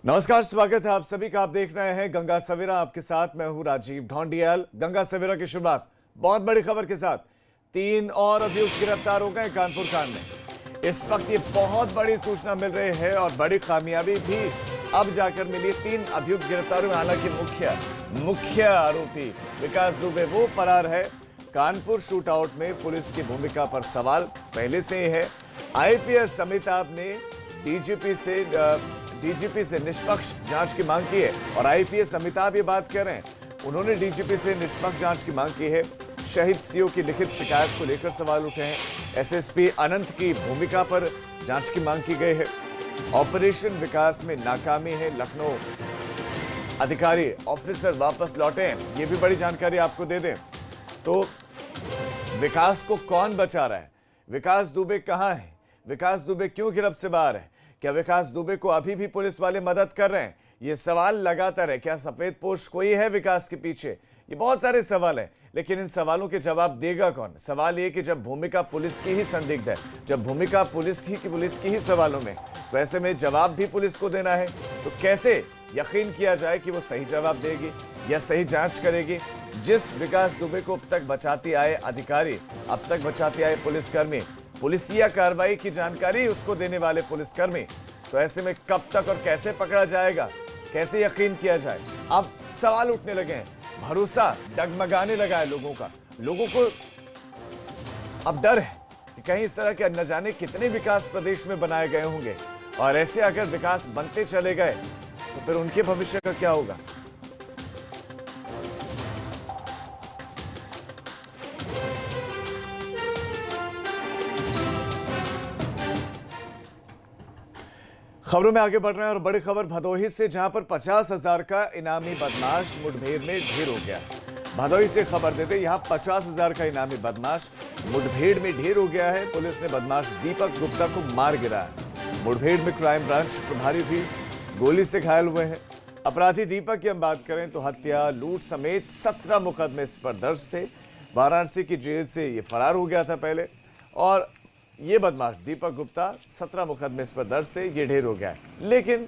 नमस्कार, स्वागत है आप सभी का। आप देख रहे हैं गंगा सवेरा। आपके साथ मैं हूं राजीव ढोंडियाल। गंगा सवेरा की शुरुआत बहुत बड़ी खबर के साथ। 3 और अभियुक्त गिरफ्तार हो गए कानपुर कांड में। इस वक्त ये बहुत बड़ी सूचना मिल रही है और बड़ी कामयाबी भी अब जाकर मिली। 3 अभियुक्त गिरफ्तार हुए। हालांकि मुख्य आरोपी विकास दुबे वो फरार है। कानपुर शूटआउट में पुलिस की भूमिका पर सवाल पहले से ही है। आईपीएस अमिताभ ने डीजीपी से निष्पक्ष जांच की मांग की है और आईपीएस अमिताभ ये बात कह रहे हैं। उन्होंने डीजीपी से निष्पक्ष जांच की मांग की है। शहीद सीओ की लिखित शिकायत को लेकर सवाल उठे हैं। एसएसपी अनंत की भूमिका पर जांच की मांग की गई है। ऑपरेशन विकास में नाकामी है। लखनऊ अधिकारी ऑफिसर वापस लौटे हैं। ये भी बड़ी जानकारी आपको दे दें तो विकास को कौन बचा रहा है? विकास दुबे कहां है? विकास दुबे क्यों गिरफ्त से बाहर है? क्या विकास दुबे को अभी भी पुलिस वाले मदद कर रहे हैं? ये सवाल लगातार है। क्या सफेद पोश कोई है विकास के पीछे? ये बहुत सारे सवाल हैं, लेकिन इन सवालों के जवाब देगा कौन? सवाल ये कि जब भूमिका पुलिस की ही संदिग्ध है, जब भूमिका पुलिस की ही सवालों में, तो ऐसे में जवाब भी पुलिस को देना है। तो कैसे यकीन किया जाए कि वो सही जवाब देगी या सही जांच करेगी? जिस विकास दुबे को अब तक बचाते आए अधिकारी, अब तक बचाते आए पुलिसकर्मी, पुलिसिया कार्रवाई की जानकारी उसको देने वाले पुलिसकर्मी, तो ऐसे में कब तक और कैसे पकड़ा जाएगा? कैसे यकीन किया जाए? अब सवाल उठने लगे हैं। भरोसा डगमगाने लगा है लोगों का। लोगों को अब डर है कि कहीं इस तरह के न जाने कितने विकास प्रदेश में बनाए गए होंगे और ऐसे अगर विकास बनते चले गए तो फिर उनके भविष्य का क्या होगा? खबरों में आगे बढ़ रहे हैं और बड़ी खबर भदोही से, जहां पर 50,000 का इनामी बदमाश मुठभेड़ में ढेर हो गया। भदोही से खबर देते, यहां 50,000 का इनामी बदमाश मुठभेड़ में ढेर हो गया है। पुलिस ने बदमाश दीपक गुप्ता को मार गिराया। मुठभेड़ में क्राइम ब्रांच प्रभारी भी गोली से घायल हुए हैं। अपराधी दीपक की हम बात करें तो हत्या, लूट समेत 17 मुकदमे इस पर दर्ज थे। वाराणसी की जेल से ये फरार हो गया था पहले, और ये बदमाश दीपक गुप्ता 17 मुकदमे इस पर दर्ज थे। ये ढेर हो गया है। लेकिन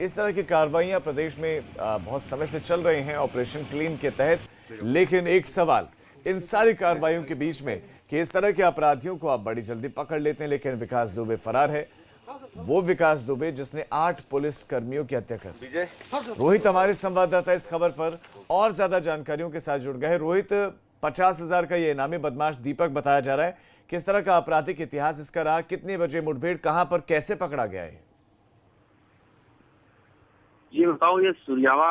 इस तरह की कार्रवाइयां प्रदेश में बहुत समय से चल रही हैं ऑपरेशन क्लीन के तहत। लेकिन एक सवाल इन सारी कार्रवाइयों के बीच में कि इस तरह के अपराधियों को आप बड़ी जल्दी पकड़ लेते हैं, लेकिन विकास दुबे फरार है। वो विकास दुबे जिसने 8 पुलिस कर्मियों की हत्या कर दी। रोहित हमारे संवाददाता इस खबर पर और ज्यादा जानकारियों के साथ जुड़ गए। रोहित, 50,000 का ये इनामी बदमाश दीपक बताया जा रहा है। किस तरह का आपराधिक इतिहास इसका रहा? कितने बजे मुठभेड़, कहां पर, कैसे पकड़ा गया है? ये बताऊं, ये सूर्यावा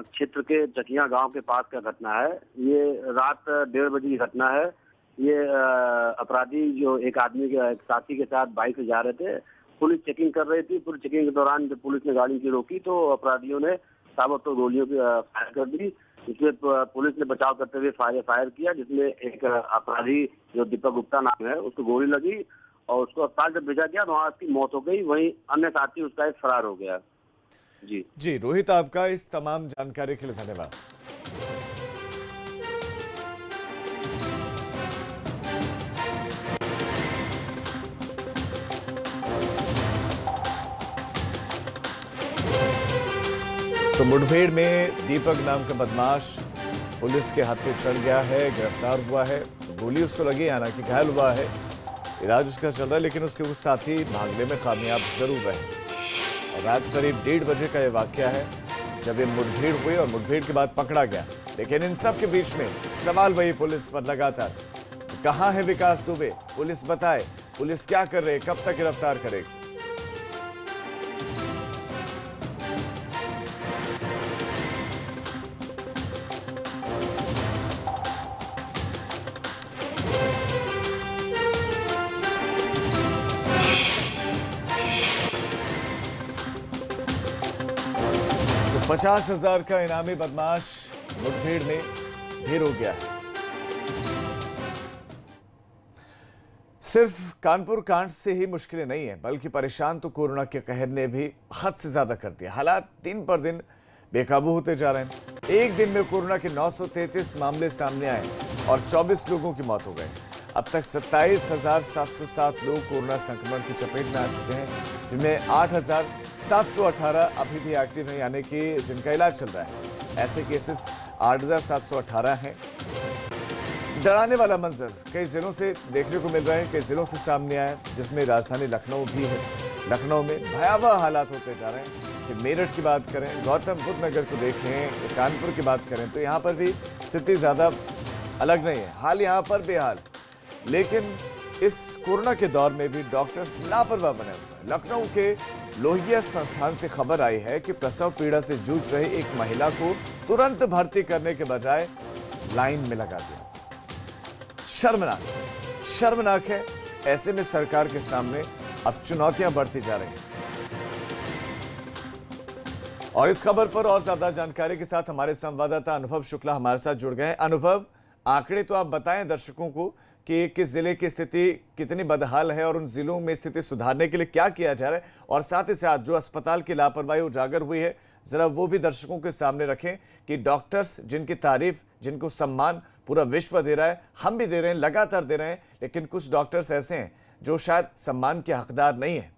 क्षेत्र के चकिया गांव के पास का घटना है। ये रात 1:30 बजे की घटना है। ये अपराधी जो एक आदमी के एक साथी के साथ बाइक से जा रहे थे। पुलिस चेकिंग कर रही थी। पुलिस चेकिंग के दौरान जब पुलिस ने गाड़ी की रोकी तो अपराधियों ने ताबड़तोड़ गोलियों की फायर कर दी। इसमें पुलिस ने बचाव करते हुए फायर किया, जिसमें एक अपराधी जो दीपक गुप्ता नाम है उसको गोली लगी और उसको अस्पताल जब भेजा गया तो वहां उसकी मौत हो गई। वहीं अन्य साथी उसका एक फरार हो गया। जी रोहित, आपका इस तमाम जानकारी के लिए धन्यवाद। तो मुठभेड़ में दीपक नाम का बदमाश पुलिस के हाथ पे चढ़ गया है, गिरफ्तार हुआ है। गोली उसको लगी, हालांकि घायल हुआ है, इलाज उसका चल रहा है, लेकिन उसके कुछ साथी भागने में कामयाब जरूर रहे। रात करीब 1:30 बजे का ये वाकया है जब ये मुठभेड़ हुई और मुठभेड़ के बाद पकड़ा गया। लेकिन इन सब के बीच में सवाल वही पुलिस पर लगातार, कहां है विकास दुबे? पुलिस बताए, पुलिस क्या कर रही है? कब तक गिरफ्तार करेगी? तो 50,000 का इनामी बदमाश मुठभेड़ में ढेर हो गया है। सिर्फ कानपुर कांड से ही मुश्किलें नहीं है, बल्कि परेशान तो कोरोना के कहर ने भी हद से ज्यादा कर दिया। हालात दिन पर दिन बेकाबू होते जा रहे हैं। एक दिन में कोरोना के 933 मामले सामने आए और 24 लोगों की मौत हो गई। अब तक 27,707 लोग कोरोना संक्रमण की चपेट में आ चुके हैं, जिनमें 718 अभी भी एक्टिव हैं, यानी कि जिनका इलाज चल रहा है। ऐसे केसेस 8,718 हैं। डराने वाला मंजर कई जिलों से देखने को मिल रहा है, कई जिलों से सामने आया, जिसमें राजधानी लखनऊ भी है। लखनऊ में भयावह हालात होते जा रहे हैं। कि मेरठ की बात करें, गौतम बुद्ध नगर को देखें, कानपुर की बात करें, तो यहाँ पर भी स्थिति ज़्यादा अलग नहीं है। हाल यहाँ पर बेहाल। लेकिन इस कोरोना के दौर में भी डॉक्टर्स लापरवाह बने हुए हैं। लखनऊ के लोहिया संस्थान से खबर आई है कि प्रसव पीड़ा से जूझ रही एक महिला को तुरंत भर्ती करने के बजाय लाइन में लगा दिया। शर्मनाक है। ऐसे में सरकार के सामने अब चुनौतियां बढ़ती जा रही हैं। और इस खबर पर और ज्यादा जानकारी के साथ हमारे संवाददाता अनुभव शुक्ला हमारे साथ जुड़ गए हैं। अनुभव, आंकड़े तो आप बताएं दर्शकों को कि किस जिले की स्थिति कितनी बदहाल है और उन जिलों में स्थिति सुधारने के लिए क्या किया जा रहा है, और साथ ही साथ जो अस्पताल की लापरवाही उजागर हुई है, जरा वो भी दर्शकों के सामने रखें कि डॉक्टर्स जिनकी तारीफ, जिनको सम्मान पूरा विश्व दे रहा है, हम भी दे रहे हैं, लगातार दे रहे हैं, लेकिन कुछ डॉक्टर्स ऐसे हैं जो शायद सम्मान के हकदार नहीं है।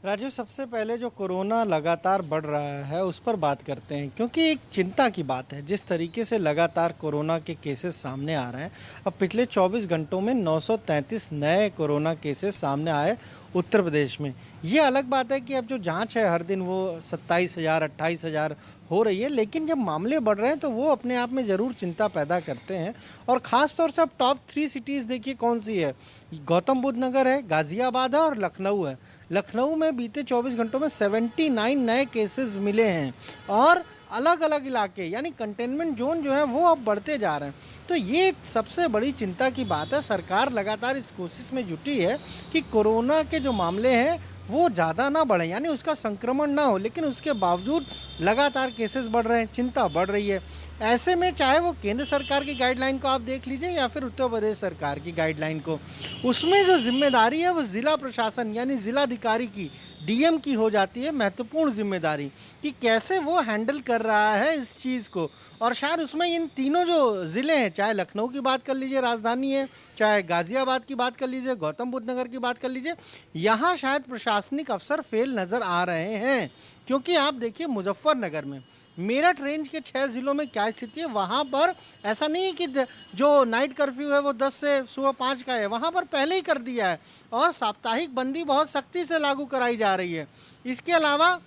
राजू, सबसे पहले जो कोरोना लगातार बढ़ रहा है उस पर बात करते हैं, क्योंकि एक चिंता की बात है जिस तरीके से लगातार कोरोना के केसेस सामने आ रहे हैं। अब पिछले 24 घंटों में 933 नए कोरोना केसेस सामने आए उत्तर प्रदेश में। ये अलग बात है कि अब जो जांच है हर दिन वो 27,000 28,000 हो रही है, लेकिन जब मामले बढ़ रहे हैं तो वो अपने आप में ज़रूर चिंता पैदा करते हैं। और ख़ास तौर से अब टॉप 3 सिटीज़ देखिए कौन सी है। गौतम बुद्ध नगर है, गाज़ियाबाद है और लखनऊ है। लखनऊ में बीते 24 घंटों में 79 नए केसेस मिले हैं और अलग अलग इलाके यानी कंटेनमेंट जोन जो है वो अब बढ़ते जा रहे हैं। तो ये सबसे बड़ी चिंता की बात है। सरकार लगातार इस कोशिश में जुटी है कि कोरोना के जो मामले हैं वो ज़्यादा ना बढ़े, यानी उसका संक्रमण ना हो, लेकिन उसके बावजूद लगातार केसेस बढ़ रहे हैं, चिंता बढ़ रही है। ऐसे में चाहे वो केंद्र सरकार की गाइडलाइन को आप देख लीजिए या फिर उत्तर प्रदेश सरकार की गाइडलाइन को, उसमें जो जिम्मेदारी है वो ज़िला प्रशासन यानी ज़िलाधिकारी की, डीएम की हो जाती है महत्वपूर्ण जिम्मेदारी कि कैसे वो हैंडल कर रहा है इस चीज़ को। और शायद उसमें इन तीनों जो ज़िले हैं, चाहे लखनऊ की बात कर लीजिए राजधानी है, चाहे गाज़ियाबाद की बात कर लीजिए, गौतम बुद्ध नगर की बात कर लीजिए, यहाँ शायद प्रशासनिक अफसर फेल नज़र आ रहे हैं। क्योंकि आप देखिए मुजफ्फरनगर में, मेरठ रेंज के 6 ज़िलों में क्या स्थिति है। वहाँ पर ऐसा नहीं है कि जो नाइट कर्फ्यू है वो 10 से सुबह 5 का है, वहाँ पर पहले ही कर दिया है और साप्ताहिक बंदी बहुत सख्ती से लागू कराई जा रही है। इसके अलावा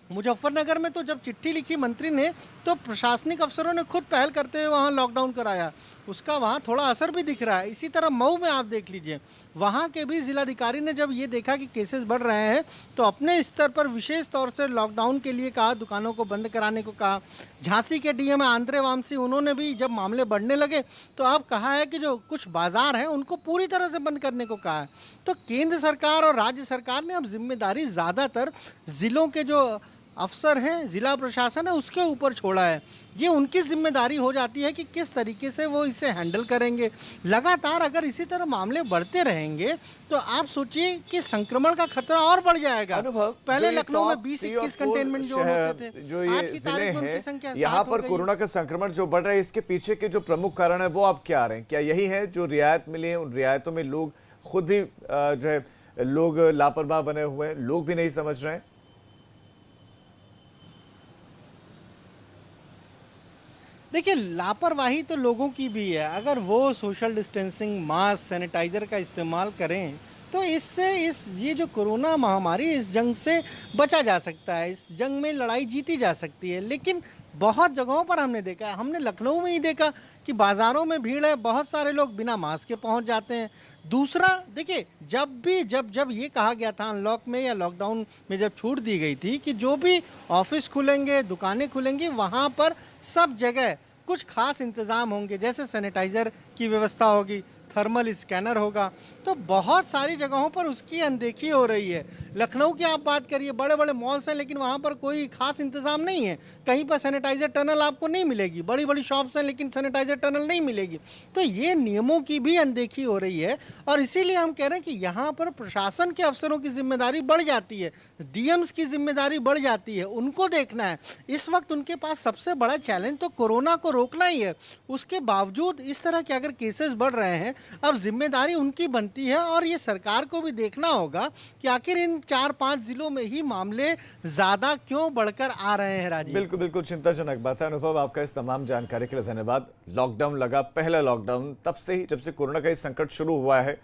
मुजफ्फरनगर में तो जब चिट्ठी लिखी मंत्री ने तो प्रशासनिक अफसरों ने खुद पहल करते हुए वहाँ लॉकडाउन कराया, उसका वहाँ थोड़ा असर भी दिख रहा है। इसी तरह मऊ में आप देख लीजिए, वहाँ के भी जिलाधिकारी ने जब ये देखा कि केसेस बढ़ रहे हैं तो अपने स्तर पर विशेष तौर से लॉकडाउन के लिए कहा, दुकानों को बंद कराने को कहा। झांसी के डीएम आंद्रे वामसी, उन्होंने भी जब मामले बढ़ने लगे तो अब कहा है कि जो कुछ बाजार हैं उनको पूरी तरह से बंद करने को कहा है। तो केंद्र सरकार और राज्य सरकार ने अब जिम्मेदारी ज़्यादातर ज़िलों के जो अफसर हैं, जिला प्रशासन है, उसके ऊपर छोड़ा है। ये उनकी जिम्मेदारी हो जाती है कि किस तरीके से वो इसे हैंडल करेंगे। लगातार अगर इसी तरह मामले बढ़ते रहेंगे तो आप सोचिए कि संक्रमण का खतरा और बढ़ जाएगा। अनुभव, पहले लखनऊ में 20-21 कंटेनमेंट जोन होते थे, जो ये आज की जिले तारीख में उनकी हैं, संख्या यहाँ 60 पर हो गई। कोरोना का संक्रमण जो बढ़ रहा है, इसके पीछे के जो प्रमुख कारण है वो आप क्या आ रहे हैं? क्या यही है जो रियायत मिली है, उन रियायतों में लोग खुद भी जो है लोग लापरवाह बने हुए हैं, लोग भी नहीं समझ रहे हैं? देखिए, लापरवाही तो लोगों की भी है। अगर वो सोशल डिस्टेंसिंग, मास्क, सैनिटाइज़र का इस्तेमाल करें तो इससे ये जो कोरोना महामारी, इस जंग से बचा जा सकता है, इस जंग में लड़ाई जीती जा सकती है। लेकिन बहुत जगहों पर हमने देखा है, हमने लखनऊ में ही देखा कि बाज़ारों में भीड़ है, बहुत सारे लोग बिना मास्क के पहुंच जाते हैं। दूसरा, देखिए, जब ये कहा गया था अनलॉक में या लॉकडाउन में जब छूट दी गई थी कि जो भी ऑफिस खुलेंगे, दुकानें खुलेंगी, वहाँ पर सब जगह कुछ खास इंतज़ाम होंगे, जैसे सैनिटाइज़र की व्यवस्था होगी, थर्मल स्कैनर होगा। तो बहुत सारी जगहों पर उसकी अनदेखी हो रही है। लखनऊ की आप बात करिए, बड़े बड़े मॉल्स हैं लेकिन वहाँ पर कोई खास इंतज़ाम नहीं है। कहीं पर सैनिटाइज़र टनल आपको नहीं मिलेगी, बड़ी बड़ी शॉप्स हैं लेकिन सैनिटाइज़र टनल नहीं मिलेगी। तो ये नियमों की भी अनदेखी हो रही है और इसीलिए हम कह रहे हैं कि यहाँ पर प्रशासन के अफसरों की जिम्मेदारी बढ़ जाती है, डीएम्स की जिम्मेदारी बढ़ जाती है, उनको देखना है। इस वक्त उनके पास सबसे बड़ा चैलेंज तो कोरोना को रोकना ही है। उसके बावजूद इस तरह के अगर केसेस बढ़ रहे हैं, अब जिम्मेदारी उनकी बनती चुनौती है और ये सरकार को भी देखना होगा कि आखिर इन 4-5 जिलों में ही मामले ज़्यादा क्यों बढ़कर आ रहे हैं। राजीव, बिल्कुल बिल्कुल चिंताजनक बात है। अनुभव, आपका इस तमाम जानकारी के लिए धन्यवाद। लॉकडाउन लगा, पहला लॉकडाउन, तब से ही, जब से कोरोना का ये संकट शुरू हुआ है,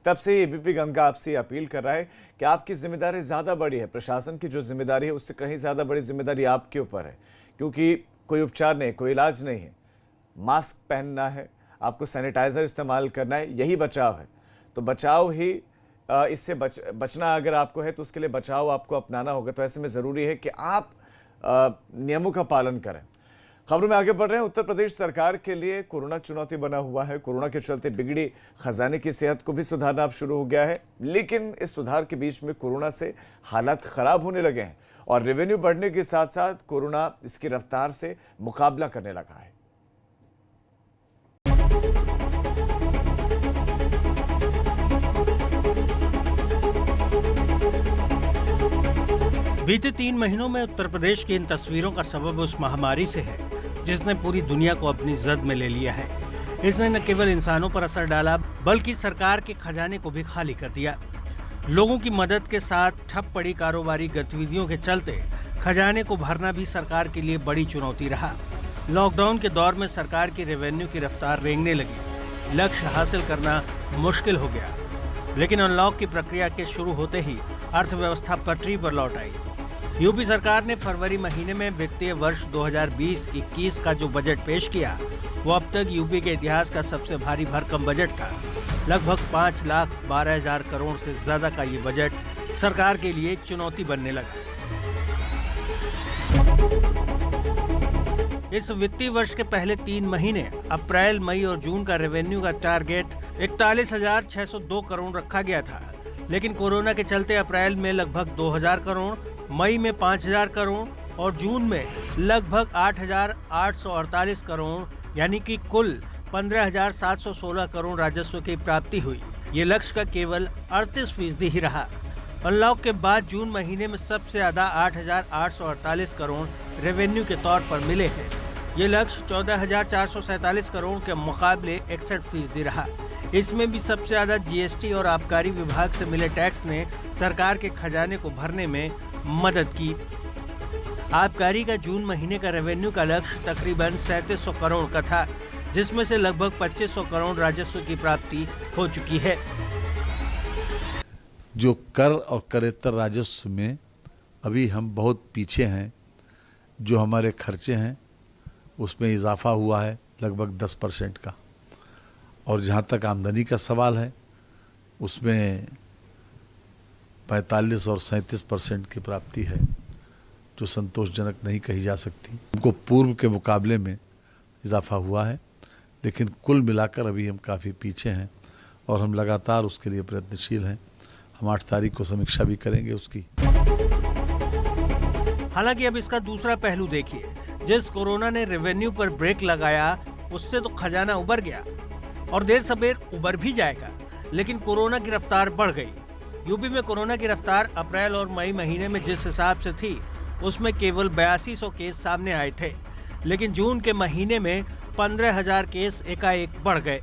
तब से ही एबीपी गंगा आपसे अपील कर रहा है कि आपकी जिम्मेदारी ज़्यादा बड़ी है। प्रशासन की जो जिम्मेदारी है उससे कहीं ज़्यादा बड़ी जिम्मेदारी आपके ऊपर है, क्योंकि कोई उपचार नहीं, कोई इलाज नहीं है। मास्क पहनना है, आपको सैनिटाइजर इस्तेमाल करना है, यही बचाव है। तो बचाव ही इससे बचना अगर आपको है तो उसके लिए बचाव आपको अपनाना होगा। तो ऐसे में ज़रूरी है कि आप नियमों का पालन करें। खबरों में आगे बढ़ रहे हैं। उत्तर प्रदेश सरकार के लिए कोरोना चुनौती बना हुआ है। कोरोना के चलते बिगड़ी खजाने की सेहत को भी सुधारना अब शुरू हो गया है, लेकिन इस सुधार के बीच में कोरोना से हालात खराब होने लगे हैं और रेवेन्यू बढ़ने के साथ साथ कोरोना इसकी रफ्तार से मुकाबला करने लगा है। बीते 3 महीनों में उत्तर प्रदेश की इन तस्वीरों का सबब उस महामारी से है जिसने पूरी दुनिया को अपनी जद में ले लिया है। इसने न केवल इंसानों पर असर डाला बल्कि सरकार के खजाने को भी खाली कर दिया। लोगों की मदद के साथ ठप पड़ी कारोबारी गतिविधियों के चलते खजाने को भरना भी सरकार के लिए बड़ी चुनौती रहा। लॉकडाउन के दौर में सरकार की रेवेन्यू की रफ्तार रेंगने लगी, लक्ष्य हासिल करना मुश्किल हो गया। लेकिन अनलॉक की प्रक्रिया के शुरू होते ही अर्थव्यवस्था पटरी पर लौट आई। यूपी सरकार ने फरवरी महीने में वित्तीय वर्ष 2020-21 का जो बजट पेश किया वो अब तक यूपी के इतिहास का सबसे भारी भरकम बजट था। लगभग 5,12,000 करोड़ से ज्यादा का ये बजट सरकार के लिए चुनौती बनने लगा। इस वित्तीय वर्ष के पहले 3 महीने अप्रैल, मई और जून का रेवेन्यू का टारगेट 41,602 करोड़ रखा गया था, लेकिन कोरोना के चलते अप्रैल में लगभग 2,000 करोड़, मई में 5,000 करोड़ और जून में लगभग 8,848 करोड़ यानी कि कुल 15,716 करोड़ राजस्व की प्राप्ति हुई। ये लक्ष्य का केवल 38% ही रहा। अनलॉक के बाद जून महीने में सबसे ज्यादा 8,848 करोड़ रेवेन्यू के तौर पर मिले हैं। ये लक्ष्य 14,447 करोड़ के मुकाबले 61% रहा। इसमें भी सबसे ज्यादा जीएसटी और आबकारी विभाग से मिले टैक्स ने सरकार के खजाने को भरने में मदद की। आबकारी का जून महीने का रेवेन्यू का लक्ष्य तकरीबन 3700 करोड़ का था, जिसमें से लगभग 2500 करोड़ राजस्व की प्राप्ति हो चुकी है। जो कर और करेत्तर राजस्व में अभी हम बहुत पीछे हैं। जो हमारे खर्चे हैं उसमें इजाफा हुआ है लगभग 10% का, और जहाँ तक आमदनी का सवाल है उसमें 45 और 37% की प्राप्ति है, जो संतोषजनक नहीं कही जा सकती। हमको पूर्व के मुकाबले में इजाफा हुआ है, लेकिन कुल मिलाकर अभी हम काफ़ी पीछे हैं और हम लगातार उसके लिए प्रयत्नशील हैं। हम 8 तारीख को समीक्षा भी करेंगे उसकी। हालांकि अब इसका दूसरा पहलू देखिए। जिस कोरोना ने रेवेन्यू पर ब्रेक लगाया उससे तो खजाना उबर गया और देर सबेर उबर भी जाएगा, लेकिन कोरोना की रफ्तार बढ़ गई। यूपी में कोरोना की रफ्तार अप्रैल और मई महीने में जिस हिसाब से थी उसमें केवल 8200 केस सामने आए थे, लेकिन जून के महीने में 15,000 केस एकाएक बढ़ गए।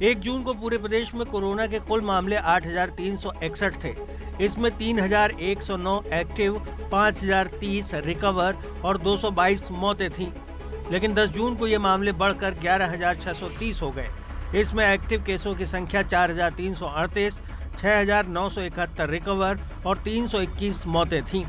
1 जून को पूरे प्रदेश में कोरोना के कुल मामले 8,361 थे। इसमें 3,109 एक्टिव, 5,030 रिकवर और 222 मौतें थीं। लेकिन 10 जून को ये मामले बढ़कर 11,630 हो गए। इसमें एक्टिव केसों की संख्या 4,338, 6,971 रिकवर और 321 मौतें थीं।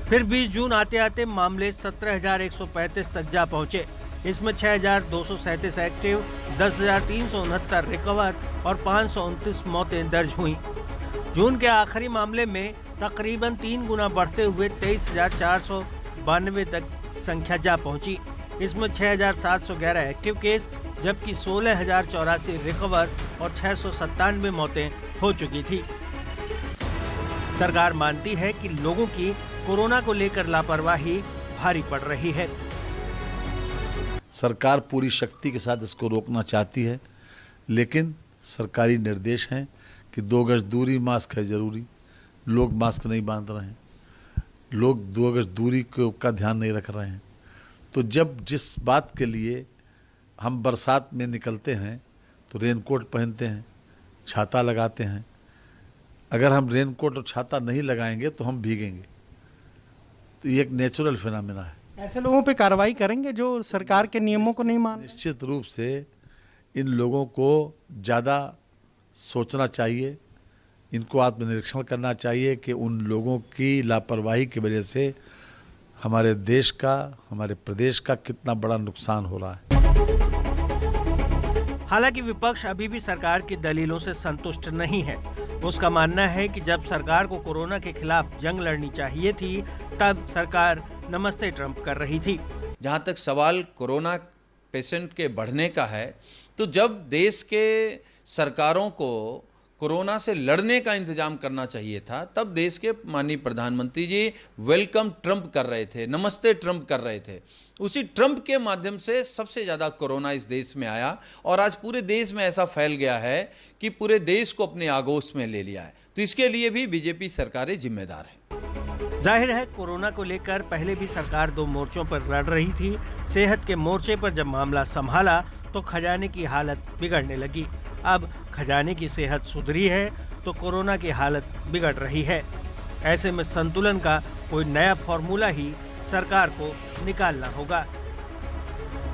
फिर 20 जून आते आते मामले 17,135 तक जा पहुंचे। इसमें 6,237 एक्टिव, 10,369 रिकवर और 529 मौतें दर्ज हुई। जून के आखिरी मामले में तकरीबन 3 गुना बढ़ते हुए 23,492 तक संख्या जा पहुंची। इसमें 6,711 एक्टिव केस जबकि 16,084 रिकवर और 697 मौतें हो चुकी थी। सरकार मानती है कि लोगों की कोरोना को लेकर लापरवाही भारी पड़ रही है। सरकार पूरी शक्ति के साथ इसको रोकना चाहती है, लेकिन सरकारी निर्देश हैं कि 2 गज दूरी, मास्क है ज़रूरी। लोग मास्क नहीं बांध रहे हैं, लोग 2 गज दूरी का ध्यान नहीं रख रहे हैं। तो जब जिस बात के लिए हम बरसात में निकलते हैं तो रेनकोट पहनते हैं, छाता लगाते हैं। अगर हम रेनकोट और छाता नहीं लगाएंगे तो हम भीगेंगे। तो ये एक नेचुरल फिनोमेना है। ऐसे लोगों पे कार्रवाई करेंगे जो सरकार के नियमों को नहीं मान। निश्चित रूप से इन लोगों को ज़्यादा सोचना चाहिए, इनको आत्मनिरीक्षण करना चाहिए कि उन लोगों की लापरवाही की वजह से हमारे देश का, हमारे प्रदेश का कितना बड़ा नुकसान हो रहा है। हालांकि विपक्ष अभी भी सरकार की दलीलों से संतुष्ट नहीं है। उसका मानना है कि जब सरकार को कोरोना के खिलाफ जंग लड़नी चाहिए थी, तब सरकार नमस्ते ट्रंप कर रही थी। जहाँ तक सवाल कोरोना पेशेंट के बढ़ने का है, तो जब देश के सरकारों को कोरोना से लड़ने का इंतजाम करना चाहिए था, तब देश के माननीय प्रधानमंत्री जी वेलकम ट्रंप कर रहे थे, नमस्ते ट्रंप कर रहे थे। उसी ट्रंप के माध्यम से सबसे ज़्यादा कोरोना इस देश में आया और आज पूरे देश में ऐसा फैल गया है कि पूरे देश को अपने आगोश में ले लिया है। तो इसके लिए भी बीजेपी सरकारें जिम्मेदार हैं। जाहिर है कोरोना को लेकर पहले भी सरकार 2 मोर्चों पर लड़ रही थी। सेहत के मोर्चे पर जब मामला संभाला तो खजाने की हालत बिगड़ने लगी। अब खजाने की सेहत सुधरी है तो कोरोना की हालत बिगड़ रही है। ऐसे में संतुलन का कोई नया फॉर्मूला ही सरकार को निकालना होगा।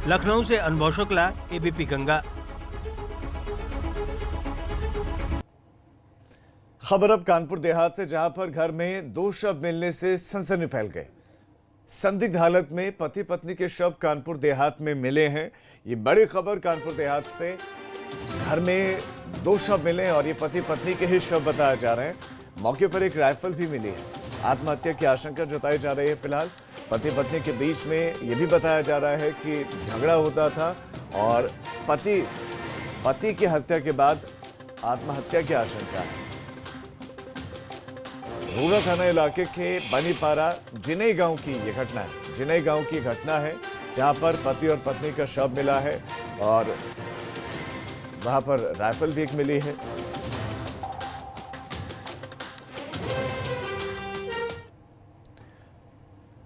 लखनऊ से अनुभव शुक्ला, एबीपी गंगा। खबर अब कानपुर देहात से, जहां पर घर में 2 शव मिलने से सनसनी फैल गई। संदिग्ध हालत में पति पत्नी के शव कानपुर देहात में मिले हैं। ये बड़ी खबर कानपुर देहात से। घर में 2 शव मिले और ये पति पत्नी के ही शव बताए जा रहे हैं। मौके पर एक राइफल भी मिली है। आत्महत्या की आशंका जताई जा रही है। फिलहाल पति पत्नी के बीच में यह भी बताया जा रहा है कि झगड़ा होता था और पति की हत्या के बाद आत्महत्या की आशंका है। रूरा थाना इलाके के बनीपारा जिनई गांव की ये घटना है। जिनई गांव की घटना है जहां पर पति और पत्नी का शव मिला है और वहां पर राइफल भी एक मिली है।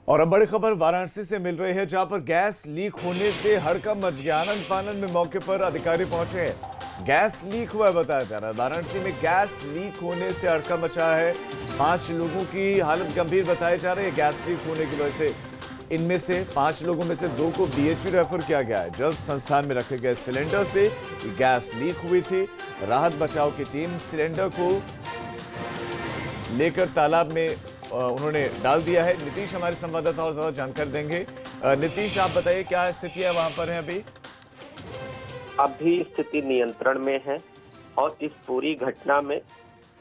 और अब बड़ी खबर वाराणसी से मिल रही है, जहां पर गैस लीक होने से हड़कंप मच गया। आनंद फानंद में मौके पर अधिकारी पहुंचे हैं। गैस लीक हुआ बताया जा रहा है। वाराणसी में गैस लीक होने से हड़कंप मचा है। 5 लोगों की हालत गंभीर बताई जा रही है गैस लीक होने की वजह से। इनमें से 5 लोगों में से 2 को बीएचयू रेफर किया गया है। जल संस्थान में रखे गए सिलेंडर से गैस लीक हुई थी। राहत बचाव की टीम सिलेंडर को लेकर तालाब में उन्होंने डाल दिया है। नीतीश हमारे संवाददाता और ज्यादा जानकारी देंगे। नीतीश, आप बताइए क्या स्थिति है वहां पर है अभी? अभी स्थिति नियंत्रण में है और इस पूरी घटना में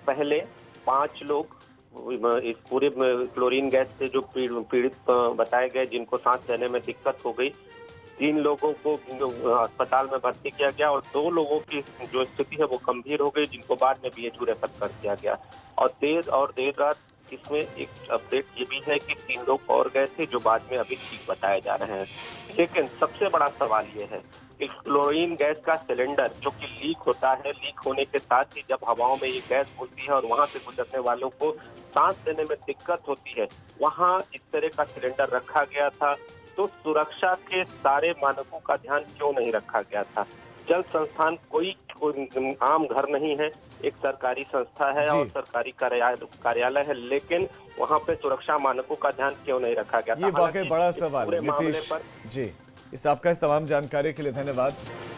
पहले 5 लोग इस पूरे क्लोरीन गैस से जो पीड़ित बताए गए, जिनको सांस लेने में दिक्कत हो गई, 3 लोगों को अस्पताल में भर्ती किया गया और 2 लोगों की जो स्थिति है वो गंभीर हो गई, जिनको बाद में बीएचयू रेफर कर दिया गया। और देर रात इसमें एक अपडेट ये भी है कि 3 लोग और गए थे जो बाद में अभी ठीक बताए जा रहे हैं। लेकिन सबसे बड़ा सवाल ये है कि क्लोरीन गैस का सिलेंडर जो कि लीक होता है, लीक होने के साथ ही जब हवाओं में ये गैस घुलती है और वहां से गुजरने वालों को सांस लेने में दिक्कत होती है, वहां इस तरह का सिलेंडर रखा गया था। तो सुरक्षा के सारे मानकों का ध्यान क्यों नहीं रखा गया था? जल संस्थान कोई आम घर नहीं है, एक सरकारी संस्था है और सरकारी कार्यालय है, लेकिन वहां पे सुरक्षा मानकों का ध्यान क्यों नहीं रखा गया? ये वाकई बड़ा सवाल है नीतीश जी। इस आपका इस तमाम जानकारी के लिए धन्यवाद।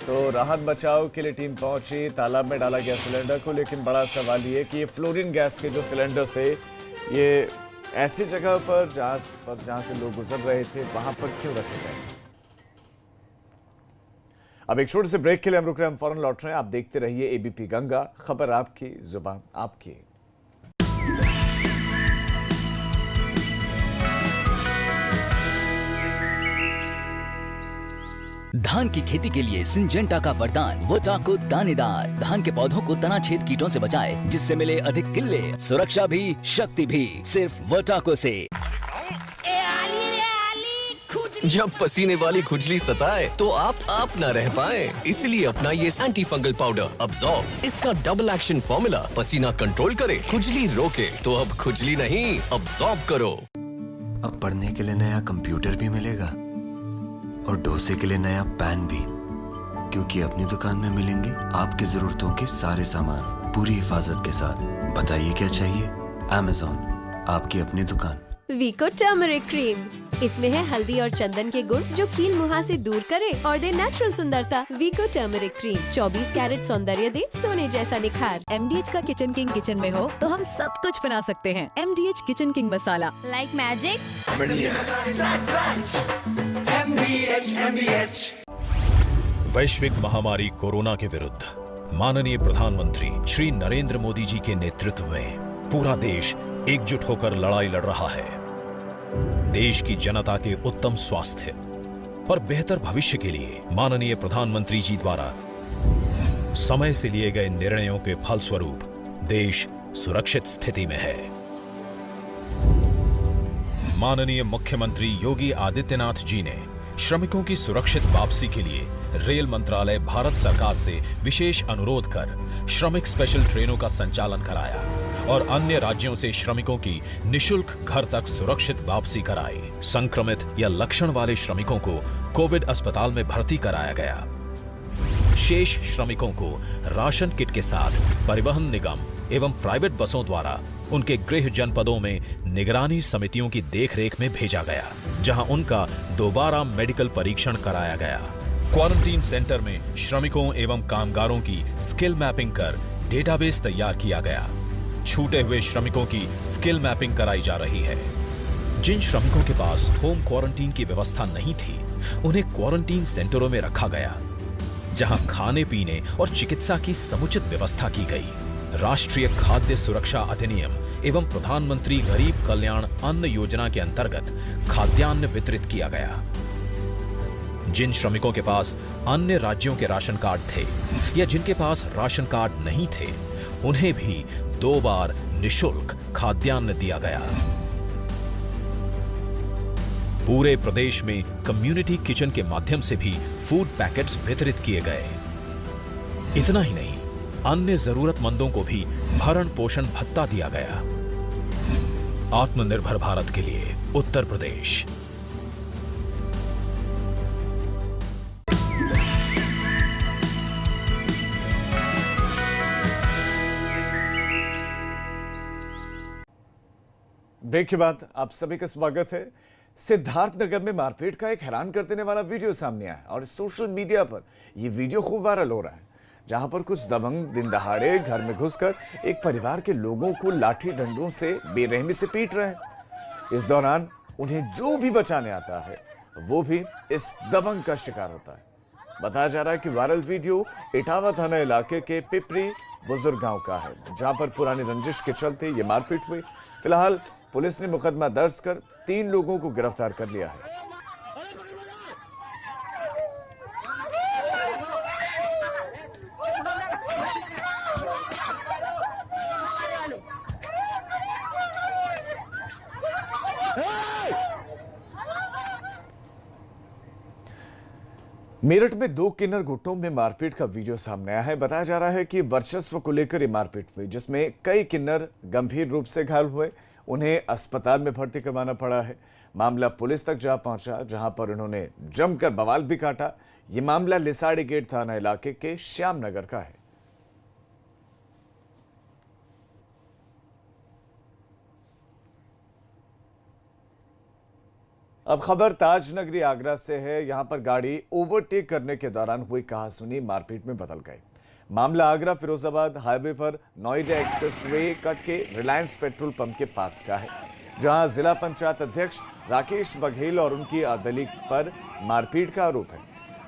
तो राहत बचाव के लिए टीम पहुंची, तालाब में डाला गया सिलेंडर को, लेकिन बड़ा सवाल ये कि ये फ्लोरीन गैस के जो सिलेंडर्स थे ये ऐसी जगह पर जहां से लोग गुजर रहे थे वहां पर क्यों रखे गए? अब एक छोटे से ब्रेक के लिए हम रुक रहे हैं, हम फौरन लौट रहे हैं। आप देखते रहिए एबीपी गंगा, खबर आपकी, जुबान आपकी। धान की खेती के लिए सिंजेंटा का वरदान वोटाको दानेदार। धान के पौधों को तना छेद कीटों से बचाए, जिससे मिले अधिक किल्ले, सुरक्षा भी, शक्ति भी, सिर्फ वोटाको से। जब पसीने वाली खुजली सताए तो आप न रह पाए, इसलिए अपना ये एंटी फंगल पाउडर अब्सॉर्ब। इसका डबल एक्शन फॉर्मूला पसीना कंट्रोल करे, खुजली रोके। तो अब खुजली नहीं, अब्सॉर्ब करो। अब पढ़ने के लिए नया कंप्यूटर भी मिलेगा और डोसे के लिए नया पैन भी। क्योंकि अपनी दुकान में मिलेंगे आपकी जरूरतों के सारे सामान पूरी हिफाजत के साथ। बताइए क्या चाहिए? Amazon, आपकी अपनी दुकान। वीको टर्मरिक क्रीम, इसमें है हल्दी और चंदन के गुण जो कील मुहां से दूर करे और दे नेचुरल सुंदरता। वीको टर्मरिक क्रीम 24 कैरेट सौंदर्य दे सोने जैसा निखार। MDH का किचन किंग किचन में हो तो हम सब कुछ बना सकते हैं। MDH किचन किंग मसाला, लाइक मैजिक। वैश्विक महामारी कोरोना के विरुद्ध माननीय प्रधानमंत्री श्री नरेंद्र मोदी जी के नेतृत्व में पूरा देश एकजुट होकर लड़ाई लड़ रहा है। देश की जनता के उत्तम स्वास्थ्य और बेहतर भविष्य के लिए माननीय प्रधानमंत्री जी द्वारा समय से लिए गए निर्णयों के फलस्वरूप देश सुरक्षित स्थिति में है। माननीय मुख्यमंत्री योगी आदित्यनाथ जी ने श्रमिकों की सुरक्षित वापसी के लिए रेल मंत्रालय भारत सरकार से विशेष अनुरोध कर श्रमिक स्पेशल ट्रेनों का संचालन कराया और अन्य राज्यों से श्रमिकों की निशुल्क घर तक सुरक्षित वापसी कराई। संक्रमित या लक्षण वाले श्रमिकों को कोविड अस्पताल में भर्ती कराया गया। शेष श्रमिकों को राशन किट के साथ परिवहन निगम एवं प्राइवेट बसों द्वारा उनके गृह जनपदों में निगरानी समितियों की देखरेख में भेजा गया, जहां उनका दोबारा मेडिकल परीक्षण कराया गया। क्वारंटीन सेंटर में श्रमिकों एवं कामगारों की स्किल मैपिंग कर डेटाबेस तैयार किया गया। छूटे हुए श्रमिकों की स्किल मैपिंग कराई जा रही है। जिन श्रमिकों के पास होम क्वारंटीन की व्यवस्था नहीं थी, उन्हें क्वारंटीन सेंटरों में रखा गया, जहां खाने पीने और चिकित्सा की समुचित व्यवस्था की गई। राष्ट्रीय खाद्य सुरक्षा अधिनियम एवं प्रधानमंत्री गरीब कल्याण अन्न योजना के अंतर्गत खाद्यान्न वितरित किया गया। जिन श्रमिकों के पास अन्य राज्यों के राशन कार्ड थे या जिनके पास राशन कार्ड नहीं थे, उन्हें भी 2 बार निशुल्क खाद्यान्न दिया गया। पूरे प्रदेश में कम्युनिटी किचन के माध्यम से भी फूड पैकेट्स वितरित किए गए। इतना ही नहीं, अन्य जरूरतमंदों को भी भरण पोषण भत्ता दिया गया। आत्मनिर्भर भारत के लिए उत्तर प्रदेश। ब्रेक के बाद आप सभी का स्वागत है। सिद्धार्थनगर में मारपीट का एक हैरान कर देने वाला वीडियो सामने आया और सोशल मीडिया पर यह वीडियो खूब वायरल हो रहा है, जहां पर कुछ दबंग दिन दहाड़े घर में घुसकर एक परिवार के लोगों को लाठी डंडों से बेरहमी से पीट रहे हैं। इस दौरान उन्हें जो भी बचाने आता है वो भी इस दबंग का शिकार होता है। बताया जा रहा है कि वायरल वीडियो इटावा थाना इलाके के पिपरी बुजुर्ग गांव का है, जहां पर पुरानी रंजिश के चलते ये मारपीट हुई। फिलहाल पुलिस ने मुकदमा दर्ज कर 3 लोगों को गिरफ्तार कर लिया है। मेरठ में 2 किन्नर गुटों में मारपीट का वीडियो सामने आया है। बताया जा रहा है कि वर्चस्व को लेकर ये मारपीट हुई, जिसमें कई किन्नर गंभीर रूप से घायल हुए। उन्हें अस्पताल में भर्ती करवाना पड़ा है। मामला पुलिस तक जा पहुंचा, जहां पर उन्होंने जमकर बवाल भी काटा। ये मामला लिसाड़ी गेट थाना इलाके के श्याम नगर का है। अब खबर ताजनगरी आगरा से है। यहां पर गाड़ी ओवरटेक करने के दौरान हुई कहासुनी मारपीट में बदल गई। मामला आगरा फिरोजाबाद हाईवे पर नोएडा एक्सप्रेसवे कट के रिलायंस पेट्रोल पंप के पास का है, जहां जिला पंचायत अध्यक्ष राकेश बघेल और उनकी अर्धली पर मारपीट का आरोप है।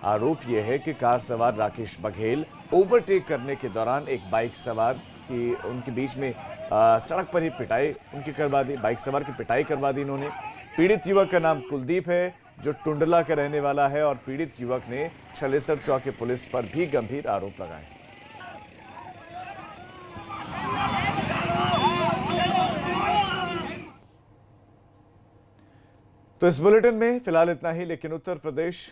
आरोप यह है कि कार सवार राकेश बघेल ओवरटेक करने के दौरान एक बाइक सवार की उनके बीच में सड़क पर ही पिटाई उनकी करवा दी। बाइक सवार की पिटाई करवा दी इन्होंने। पीड़ित युवक का नाम कुलदीप है, जो टुंडला का रहने वाला है, और पीड़ित युवक ने छलेसर चौकी पुलिस पर भी गंभीर आरोप लगाए। तो इस बुलेटिन में फिलहाल इतना ही, लेकिन उत्तर प्रदेश